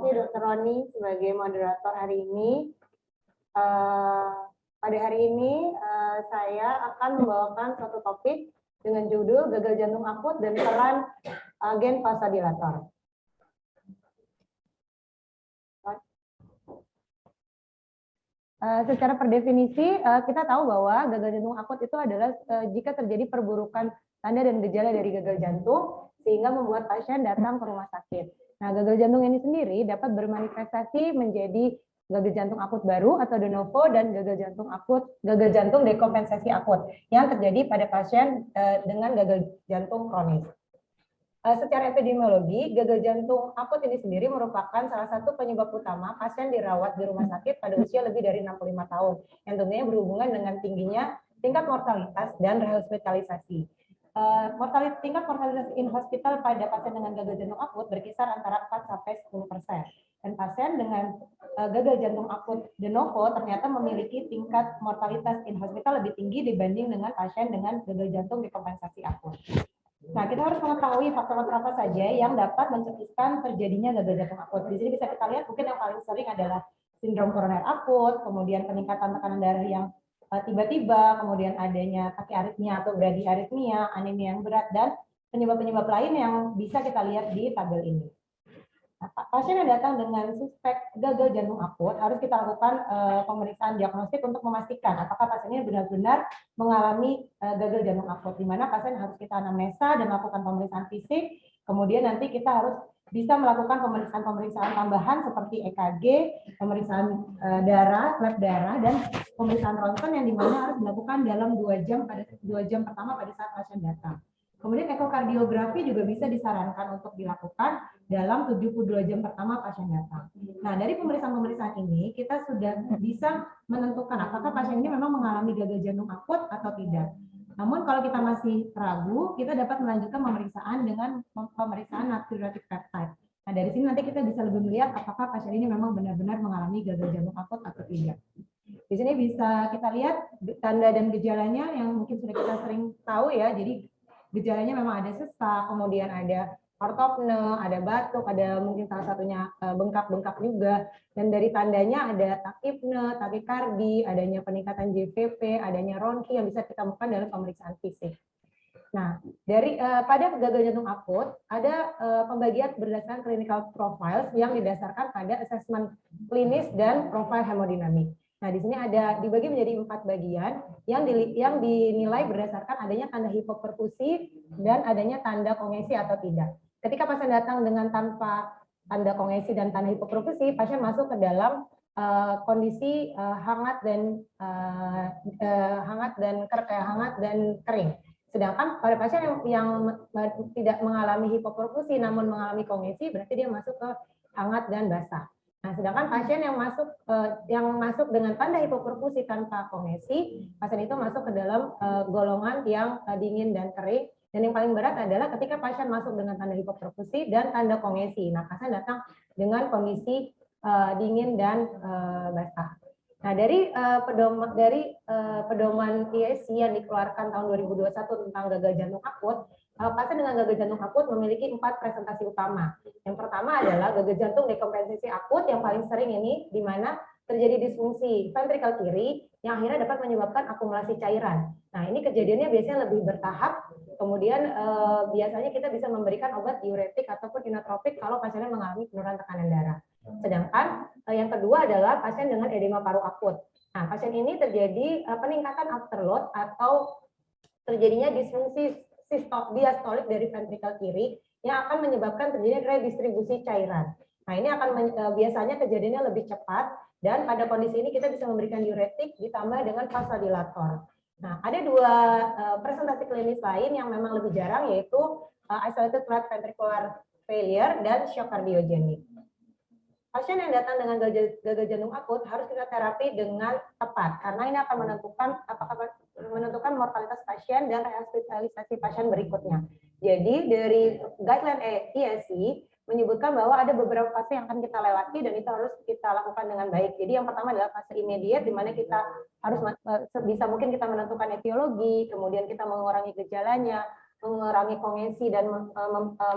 kasih Dr. Roni sebagai moderator hari ini. Pada hari ini saya akan membawakan suatu topik dengan judul gagal jantung akut dan peran agen vasodilator. Secara per definisi kita tahu bahwa gagal jantung akut itu adalah jika terjadi perburukan tanda dan gejala dari gagal jantung sehingga membuat pasien datang ke rumah sakit. Nah, gagal jantung ini sendiri dapat bermanifestasi menjadi gagal jantung akut baru atau de novo dan gagal jantung dekompensasi akut yang terjadi pada pasien dengan gagal jantung kronis. Secara epidemiologi, gagal jantung akut ini sendiri merupakan salah satu penyebab utama pasien dirawat di rumah sakit pada usia lebih dari 65 tahun, yang tentunya berhubungan dengan tingginya tingkat mortalitas dan rehospitalisasi. Tingkat mortalitas in hospital pada pasien dengan gagal jantung akut berkisar antara 4-10%. Dan pasien dengan gagal jantung akut de novo ternyata memiliki tingkat mortalitas in hospital lebih tinggi dibanding dengan pasien dengan gagal jantung dekompensasi akut. Nah, kita harus mengetahui faktor-faktor apa saja yang dapat mencetuskan terjadinya gagal jantung akut. Di sini bisa kita lihat mungkin yang paling sering adalah sindrom koroner akut, kemudian peningkatan tekanan darah yang tiba-tiba, kemudian adanya takiaritmia atau bradiaritmia, anemia yang berat, dan penyebab-penyebab lain yang bisa kita lihat di tabel ini. Nah, pasien yang datang dengan suspek gagal jantung akut harus kita lakukan pemeriksaan diagnostik untuk memastikan apakah pasien ini benar-benar mengalami gagal jantung akut, di mana pasien harus kita anamnesa dan melakukan pemeriksaan fisik, kemudian nanti kita harus bisa melakukan pemeriksaan tambahan seperti EKG, pemeriksaan darah, lab darah, dan pemeriksaan ronsen yang dimana harus dilakukan dalam 2 jam pertama pada saat pasien datang. Kemudian ekokardiografi juga bisa disarankan untuk dilakukan dalam 72 jam pertama pasien datang. Nah, dari pemeriksaan-pemeriksaan ini kita sudah bisa menentukan apakah pasien ini memang mengalami gagal jantung akut atau tidak. Namun kalau kita masih ragu, kita dapat melanjutkan pemeriksaan dengan pemeriksaan natriuretic peptide. Nah, dari sini nanti kita bisa lebih melihat apakah pasien ini memang benar-benar mengalami gagal jantung akut atau tidak. Di sini bisa kita lihat tanda dan gejalanya yang mungkin sudah kita sering tahu ya. Jadi gejalanya memang ada sesak, kemudian ada ortopne, ada batuk, ada mungkin salah satunya bengkak-bengkak juga. Dan dari tandanya ada takipne, takikardi, adanya peningkatan JVP, adanya ronki yang bisa kita temukan dalam pemeriksaan fisik. Nah, dari pada gagal jantung akut ada pembagian berdasarkan clinical profiles yang didasarkan pada asesmen klinis dan profil hemodinamik. Nah, di sini ada dibagi menjadi 4 bagian yang dinilai berdasarkan adanya tanda hipoperfusi dan adanya tanda kongesi atau tidak. Ketika pasien datang dengan tanpa tanda kongesi dan tanda hipoperfusi, pasien masuk ke dalam kondisi hangat dan kering. Sedangkan pada pasien yang tidak mengalami hipoperfusi namun mengalami kongesi, berarti dia masuk ke hangat dan basah. Nah, sedangkan pasien yang masuk dengan tanda hipoperfusi tanpa kongesi, pasien itu masuk ke dalam golongan yang dingin dan kering. Dan yang paling berat adalah ketika pasien masuk dengan tanda hipoperfusi dan tanda kongesi. Nah, pasien datang dengan kondisi dingin dan basah. Nah, dari pedoman ISC yang dikeluarkan tahun 2021 tentang gagal jantung akut, pasien dengan gagal jantung akut memiliki 4 presentasi utama. Yang pertama adalah gagal jantung dekompensasi akut yang paling sering ini, di mana terjadi disfungsi ventrikel kiri yang akhirnya dapat menyebabkan akumulasi cairan. Nah, ini kejadiannya biasanya lebih bertahap. Kemudian biasanya kita bisa memberikan obat diuretik ataupun inotropik kalau pasiennya mengalami penurunan tekanan darah. Sedangkan yang kedua adalah pasien dengan edema paru akut. Nah, pasien ini terjadi peningkatan afterload atau terjadinya disfungsi diastolik dari ventrikel kiri yang akan menyebabkan terjadinya redistribusi cairan. Nah, ini akan biasanya kejadiannya lebih cepat dan pada kondisi ini kita bisa memberikan diuretik ditambah dengan vasodilator. Nah, ada 2 presentasi klinis lain yang memang lebih jarang, yaitu isolated right ventricular failure dan shock cardiogenik. Pasien yang datang dengan gagal jantung akut harus kita terapi dengan tepat karena ini akan menentukan mortalitas pasien dan rehospitalisasi pasien berikutnya. Jadi dari guideline ISC menyebutkan bahwa ada beberapa fase yang akan kita lewati dan itu harus kita lakukan dengan baik. Jadi yang pertama adalah fase immediate di mana kita harus sebisa mungkin kita menentukan etiologi, kemudian kita mengurangi gejalanya, mengurangi kongesi dan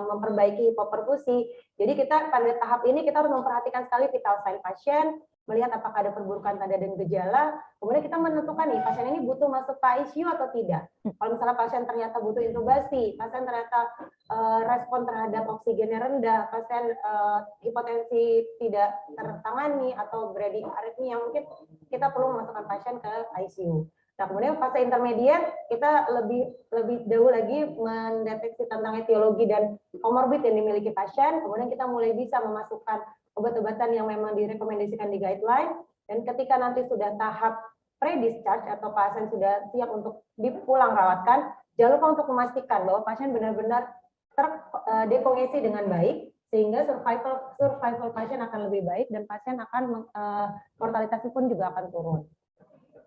memperbaiki hipoperfusi. Jadi kita pada tahap ini kita harus memperhatikan sekali vital sign pasien, melihat apakah ada perburukan tanda dan gejala, kemudian kita menentukan nih pasien ini butuh masuk ke ICU atau tidak. Kalau misalnya pasien ternyata butuh intubasi, pasien ternyata respon terhadap oksigennya rendah, pasien hipotensi tidak tertangani atau berada aritmia, mungkin kita perlu memasukkan pasien ke ICU. Nah, kemudian fase intermediate kita lebih jauh lagi mendeteksi tentang etiologi dan komorbid yang dimiliki pasien, kemudian kita mulai bisa memasukkan obat-obatan yang memang direkomendasikan di guideline, dan ketika nanti sudah tahap pre-discharge atau pasien sudah siap untuk dipulang rawatkan, jangan lupa untuk memastikan bahwa pasien benar-benar terdekongesi dengan baik, sehingga survival pasien akan lebih baik dan pasien akan mortalitasnya pun juga akan turun.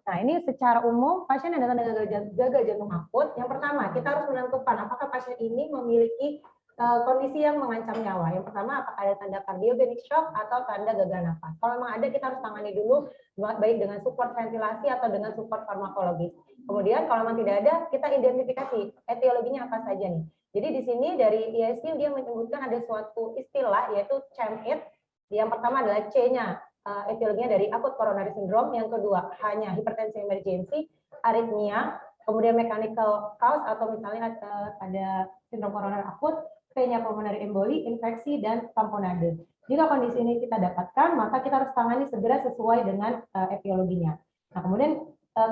Nah, ini secara umum pasien yang datang dengan gagal jantung akut, yang pertama kita harus menentukan apakah pasien ini memiliki kondisi yang mengancam nyawa. Yang pertama, apakah ada tanda cardiogenic shock atau tanda gagal nafas. Kalau memang ada, kita harus tangani dulu baik dengan support ventilasi atau dengan support farmakologis. Kemudian kalau memang tidak ada, kita identifikasi etiologinya apa saja nih. Jadi di sini dari ISU dia menyebutkan ada suatu istilah yaitu CHAM-IT. Yang pertama adalah C-nya, etiologinya dari akut coronary syndrome. Yang kedua hanya hipertensi emergency, aritmia, kemudian mechanical cause atau misalnya ada sindrom koroner akut, P-nya pulmonary emboli, infeksi, dan tamponade. Jika kondisi ini kita dapatkan, maka kita harus tangani segera sesuai dengan etiologinya. Nah, kemudian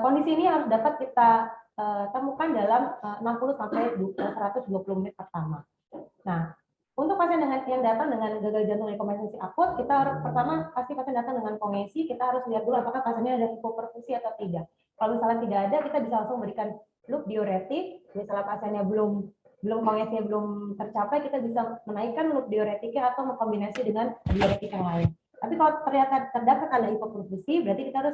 kondisi ini harus dapat kita temukan dalam 60 sampai 120 menit pertama. Nah, untuk pasien yang datang dengan gagal jantung rekombinasi akut, kita harus pertama pasti pasien datang dengan kongesi, kita harus lihat dulu apakah pasiennya ada hipoperfusi atau tidak. Kalau misalnya tidak ada, kita bisa langsung berikan loop diuretik. Misalnya pasiennya belum kongesinya belum tercapai, kita bisa menaikkan loop diuretiknya atau mengkombinasi dengan diuretik yang lain. Tapi kalau ternyata terdapat tanda hipoperfusi, berarti kita harus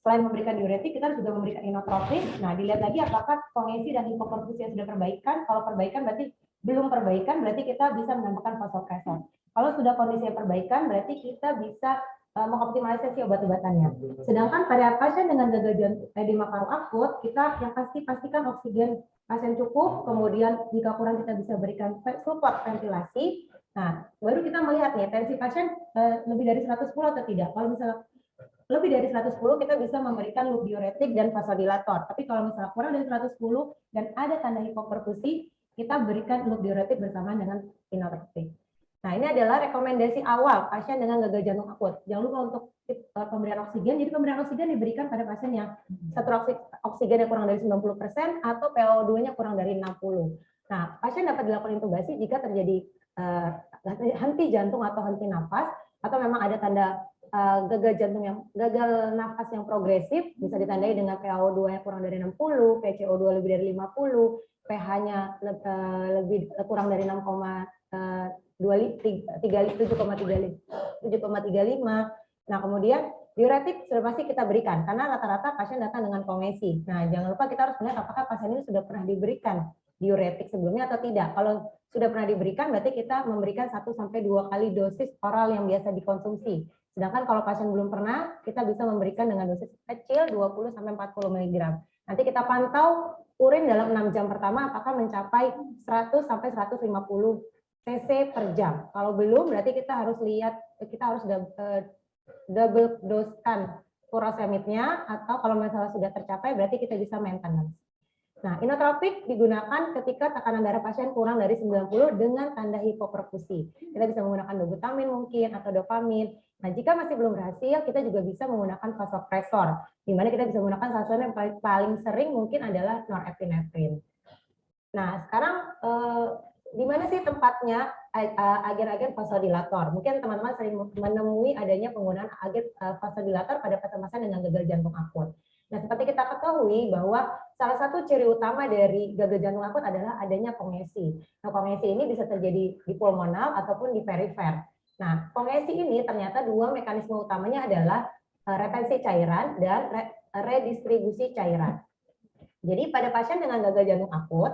selain memberikan diuretik, kita harus juga memberikan inotropik. Nah, dilihat lagi apakah kongesi dan hipoperfusi yang sudah perbaikan. Kalau perbaikan berarti belum perbaikan, berarti kita bisa menambahkan vasopresor. Kalau sudah kondisi perbaikan, berarti kita bisa mengoptimalisasi obat-obatannya. Sedangkan pada pasien dengan gagal jantung edema paru akut, kita yang pasti pastikan oksigen pasien cukup, kemudian jika kurang kita bisa berikan support ventilasi. Nah, baru kita melihat nih tensi pasien lebih dari 110 atau tidak. Kalau misalnya lebih dari 110, kita bisa memberikan loop diuretik dan vasodilator. Tapi kalau misalnya kurang dari 110 dan ada tanda hipoperfusi, kita berikan loop diuretik bersama dengan inotropik. Nah, ini adalah rekomendasi awal pasien dengan gagal jantung akut. Jangan lupa untuk pemberian oksigen. Jadi pemberian oksigen diberikan pada pasien yang saturasi oksigennya kurang dari 90% atau PO2-nya kurang dari 60. Nah, pasien dapat dilakukan intubasi jika terjadi henti jantung atau henti nafas, atau memang ada tanda gagal nafas yang progresif, bisa ditandai dengan PaO2-nya kurang dari 60, PCO2 lebih dari 50, pH-nya lebih kurang dari 7,35. Nah, kemudian diuretik sudah pasti kita berikan karena rata-rata pasien datang dengan kongesi. Nah, jangan lupa kita harus melihat apakah pasien ini sudah pernah diberikan diuretik sebelumnya atau tidak. Kalau sudah pernah diberikan, berarti kita memberikan 1 sampai 2 kali dosis oral yang biasa dikonsumsi. Sedangkan kalau pasien belum pernah, kita bisa memberikan dengan dosis kecil 20 sampai 40 mg. Nanti kita pantau urin dalam 6 jam pertama apakah mencapai 100 sampai 150 cc per jam. Kalau belum, berarti kita harus lihat, kita harus double doskan furosemidnya, atau kalau misalnya sudah tercapai, berarti kita bisa maintenance. Nah, inotropik digunakan ketika tekanan darah pasien kurang dari 90 dengan tanda hipoperfusi. Kita bisa menggunakan dobutamin mungkin atau dopamin. Nah, jika masih belum berhasil, kita juga bisa menggunakan vasopresor, di mana kita bisa menggunakan salah satu yang paling sering mungkin adalah norepinefrin. Nah, sekarang di mana sih tempatnya agen-agen vasodilator? Mungkin teman-teman sering menemui adanya penggunaan agen vasodilator pada pasien-pasien dengan gagal jantung akut. Nah, seperti kita ketahui bahwa salah satu ciri utama dari gagal jantung akut adalah adanya kongesi. Nah, kongesi ini bisa terjadi di pulmonal ataupun di perifer. Nah, kongesi ini ternyata dua mekanisme utamanya adalah retensi cairan dan redistribusi cairan. Jadi pada pasien dengan gagal jantung akut,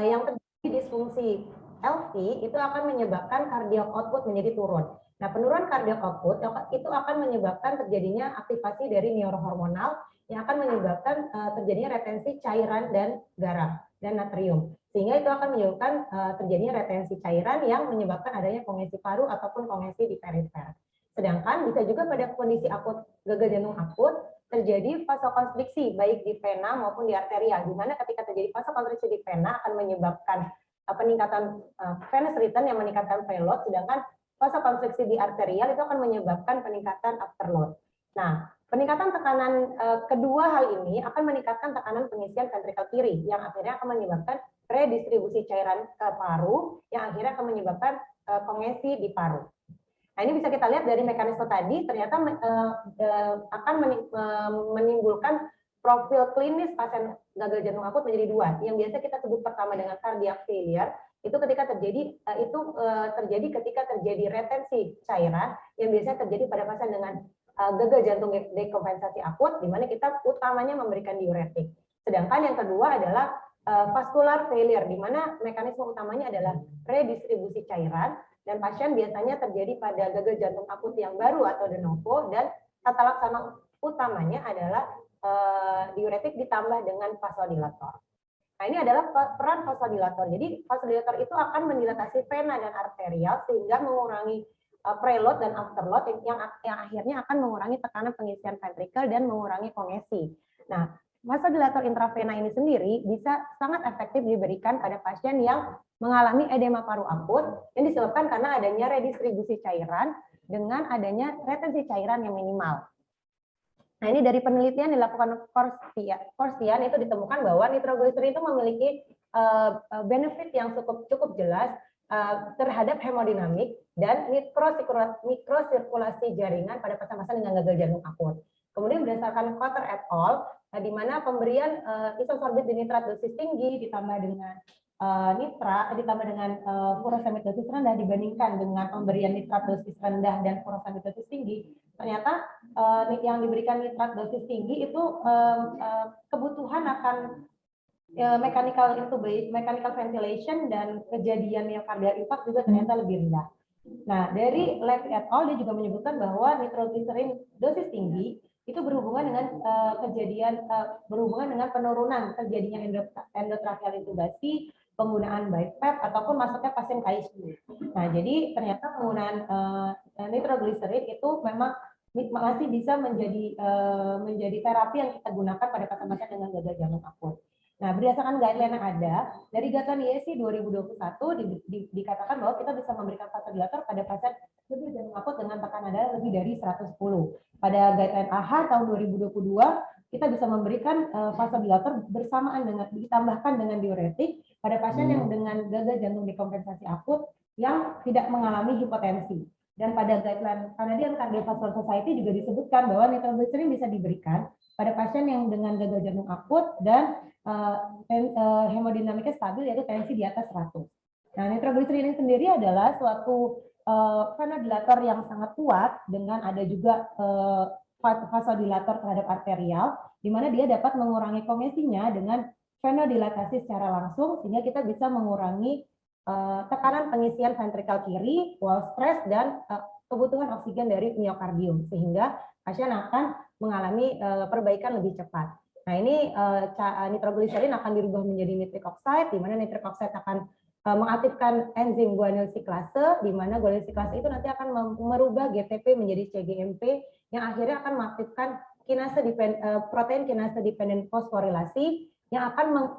yang terjadi disfungsi LV itu akan menyebabkan cardiac output menjadi turun. Nah, penurunan cardiac output itu akan menyebabkan terjadinya aktivasi dari neurohormonal yang akan menyebabkan terjadinya retensi cairan dan garam dan natrium. sehingga itu akan menyebabkan terjadinya retensi cairan yang menyebabkan adanya kongesi paru ataupun kongesi di perifer. Sedangkan bisa juga pada kondisi akut gagal jantung akut terjadi vasokonstriksi baik di vena maupun di arterial, di mana ketika terjadi vasokonstriksi di vena akan menyebabkan peningkatan venous return yang meningkatkan preload, sedangkan vasokonstriksi di arterial itu akan menyebabkan peningkatan afterload. Nah, peningkatan tekanan kedua hal ini akan meningkatkan tekanan pengisian ventrikel kiri yang akhirnya akan menyebabkan redistribusi cairan ke paru yang akhirnya akan menyebabkan kongesi di paru. Nah, ini bisa kita lihat dari mekanisme tadi, ternyata akan menimbulkan profil klinis pasien gagal jantung akut menjadi dua. Yang biasa kita sebut pertama dengan cardiac failure, itu ketika terjadi ketika terjadi retensi cairan yang biasanya terjadi pada pasien dengan gagal jantung dekompensasi akut, di mana kita utamanya memberikan diuretik. Sedangkan yang kedua adalah vascular failure, di mana mekanisme utamanya adalah redistribusi cairan, dan pasien biasanya terjadi pada gagal jantung akut yang baru atau de novo, dan tata laksana utamanya adalah diuretik ditambah dengan vasodilator. Nah, ini adalah peran vasodilator. Jadi vasodilator itu akan mendilatasi vena dan arterial sehingga mengurangi preload dan afterload yang akhirnya akan mengurangi tekanan pengisian ventrikel dan mengurangi kongesi. Nah, vasodilator intravena ini sendiri bisa sangat efektif diberikan pada pasien yang mengalami edema paru akut yang disebabkan karena adanya redistribusi cairan dengan adanya retensi cairan yang minimal. Nah, ini dari penelitian dilakukan Korstian itu ditemukan bahwa nitrogliserin itu memiliki benefit yang cukup jelas terhadap hemodinamik dan mikrosirkulasi jaringan pada pasien-pasien dengan gagal jantung akut. Kemudian berdasarkan Cotter et al, di mana pemberian isosorbit dinitrat dosis tinggi ditambah dengan ditambah dengan furosemid dosis rendah dibandingkan dengan pemberian nitrat dosis rendah dan furosemid dosis tinggi, ternyata yang diberikan nitrat dosis tinggi itu kebutuhan akan mechanical intubation, mechanical ventilation dan kejadian myocardial infarct juga ternyata lebih rendah. Nah, dari Lev et al dia juga menyebutkan bahwa nitrogliserin dosis tinggi itu berhubungan dengan berhubungan dengan penurunan terjadinya endotracheal intubasi, penggunaan BiPAP ataupun masuknya pasien ke ICU. Nah, jadi ternyata penggunaan nitrogliserin itu memang masih bisa menjadi terapi yang kita gunakan pada pasien-pasien dengan gagal jantung akut. Nah, berdasarkan guideline yang ada, dari guideline IEC 2021 dikatakan bahwa kita bisa memberikan vasodilator pada pasien gagal jantung akut dengan tekanan darah lebih dari 110. Pada guideline AHA tahun 2022, kita bisa memberikan vasodilator bersamaan dengan ditambahkan dengan diuretik pada pasien yang dengan gagal jantung dekompensasi akut yang tidak mengalami hipotensi. Dan pada guideline Canadian Cardiovascular Society juga disebutkan bahwa nitrogliserin bisa diberikan pada pasien yang dengan gagal jantung akut dan hemodinamiknya stabil, yaitu tensi di atas 100. Nah, nitrogliserin ini sendiri adalah suatu vasodilator yang sangat kuat dengan ada juga vasodilator terhadap arterial, di mana dia dapat mengurangi kongesinya dengan venodilatasi secara langsung, sehingga kita bisa mengurangi tekanan pengisian ventrikel kiri, wall stress, dan kebutuhan oksigen dari miokardium, sehingga pasien akan mengalami perbaikan lebih cepat. Nah, ini nitrogliserin akan dirubah menjadi nitric oxide, di mana nitric oxide akan mengaktifkan enzim guanyl siklase, di mana guanyl siklase itu nanti akan merubah GTP menjadi cGMP, yang akhirnya akan mengaktifkan protein kinase dependent fosforilasi, yang akan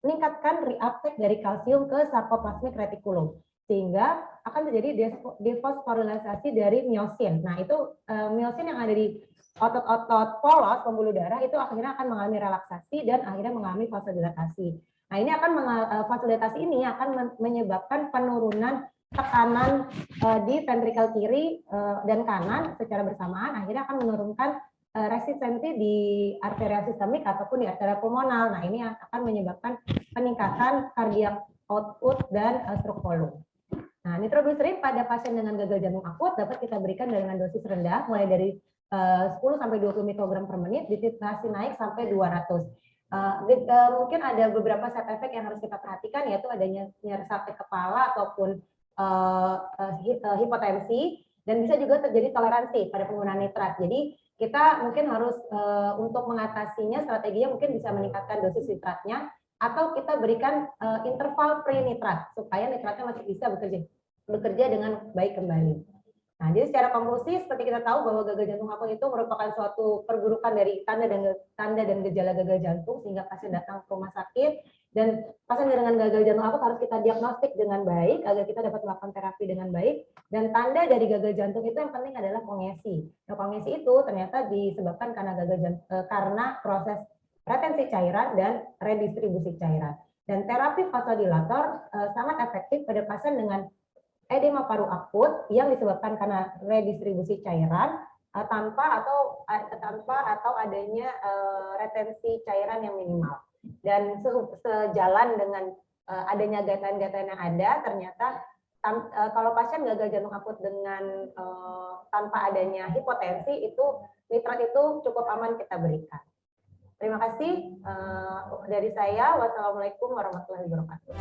meningkatkan reuptake dari kalsium ke sarkoplasmik retikulum, sehingga akan terjadi defosforilisasi dari miosin. Nah, itu miosin yang ada di otot-otot polos pembuluh darah itu akhirnya akan mengalami relaksasi dan akhirnya mengalami vasodilatasi. Nah, ini akan vasodilatasi ini akan menyebabkan penurunan tekanan di ventrikel kiri dan kanan secara bersamaan, akhirnya akan menurunkan resistensi di arteria sistemik ataupun di arteria pulmonal. Nah, ini akan menyebabkan peningkatan cardiac output dan stroke volume. Nah, nitrogliserin pada pasien dengan gagal jantung akut dapat kita berikan dengan dosis rendah, mulai dari 10 sampai 20 mikrogram per menit, dititrasi naik sampai 200. Mungkin ada beberapa side effect yang harus kita perhatikan, yaitu adanya nyeri sakit kepala ataupun hipotensi, dan bisa juga terjadi toleransi pada penggunaan nitrat. Jadi kita mungkin harus untuk mengatasinya, strateginya mungkin bisa meningkatkan dosis nitratnya atau kita berikan interval pre nitrat supaya nitratnya masih bisa bekerja dengan baik kembali. Nah, jadi secara konklusi seperti kita tahu bahwa gagal jantung akut itu merupakan suatu perburukan dari tanda dan gejala gagal jantung sehingga pasien datang ke rumah sakit, dan pasien dengan gagal jantung akut harus kita diagnostik dengan baik agar kita dapat melakukan terapi dengan baik. Dan tanda dari gagal jantung itu yang penting adalah kongesi. Nah, kongesi itu ternyata disebabkan karena karena proses retensi cairan dan redistribusi cairan. Dan terapi vasodilator sangat efektif pada pasien dengan edema paru akut yang disebabkan karena redistribusi cairan tanpa atau adanya retensi cairan yang minimal. Dan sejalan dengan adanya guideline yang ada, ternyata kalau pasien gagal jantung akut dengan tanpa adanya hipotensi, itu nitrat itu cukup aman kita berikan. Terima kasih dari saya. Wassalamualaikum warahmatullahi wabarakatuh.